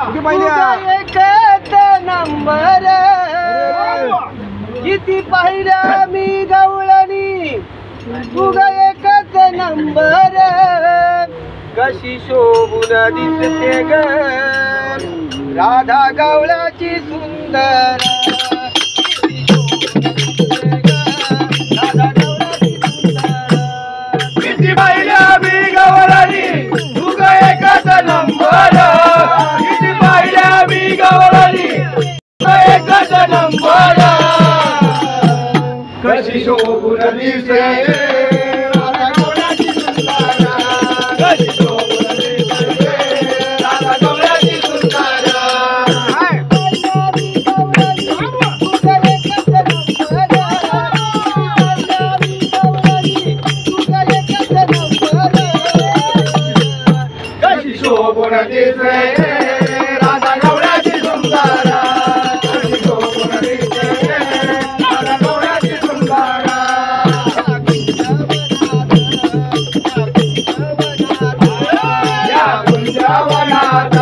एकच नंबर किती पाहिल्या मी गवळणी तुझा एकच नंबर कशी शोभून दिसते ग राधा गवळाची सुंदर किती पाहिल्या मी गवळणी तुझा एकच नंबर किती पाहिल्या मी गवळणी तुझा एकच नंबर कशी शोभून दिसते राधा गवळाची सुंदर कशी शोभून दिसते राधा गवळाची सुंदर कशी शोभून दिसते राधा गवळाची सुंदर कशी शोभून दिसते राधा गवळाची सुंदर या कुंजवनात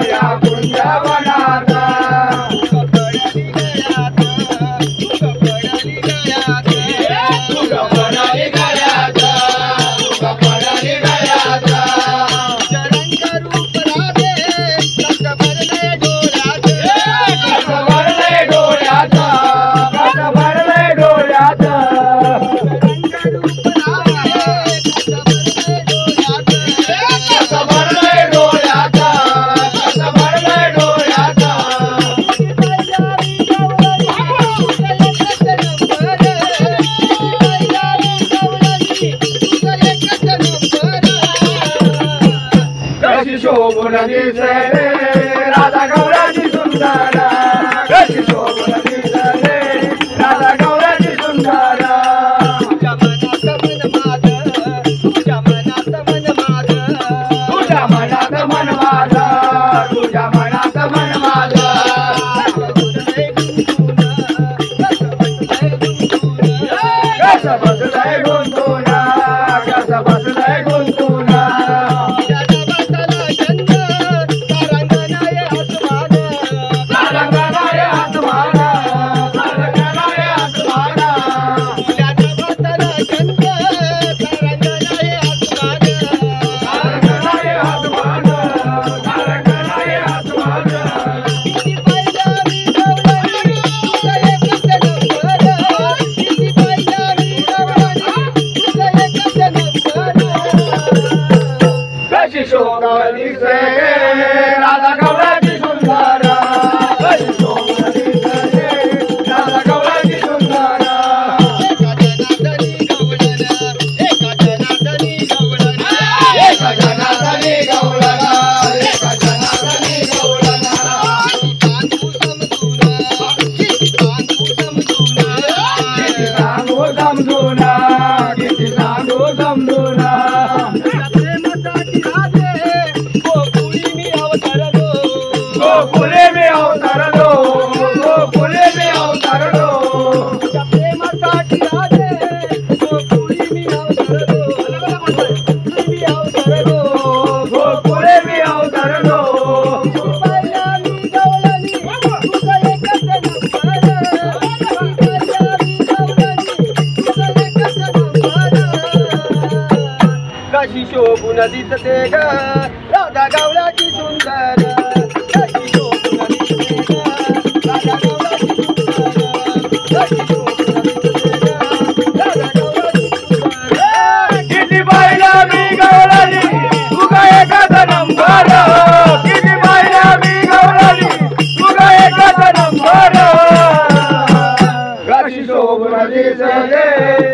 या कुंजवनात तुझं पडाली गळ्यात तुझं पडाली गळ्यात कशी शोभून दिसते राधा गवळाची सुंदर कशी शोभून दिसते राधा गवळाची सुंदर तुझ्या मनात मन माझं तुझ्या मनात मन माझं तुझ्या मनात मन माझं कसं बसलंय गुंतून कसं बसलंय गुंतून कशी शोभून दिसते राधा गवळाची सुंदर कशी शोभून दिसते राधा गवळाची सुंदर एका जनार्दनी गवळण एका जनार्दनी गवळण किती सांगू समजून किती सांगू समजून गोकुले में अवतरलो गोकुले में अवतरलो प्रेमासाठी राधे गोकुळी मी अवतरलो गोकुले में अवतरलो पाहिल्या मी गवळणी तुझा एकच नंबर पाहिल्या मी गवळणी तुझा एकच नंबर कशी शोभून दिसते ग राधा गवळाची सुंदर कशी शोभून दिसते ग राधा गवळाची सुंदर कशी शोभून दिसते ग राधा गवळाची सुंदर किती पाहिल्या मी गवळणी तुझा एकच नंबर किती पाहिल्या मी गवळणी तुझा एकच नंबर कशी शोभून दिसते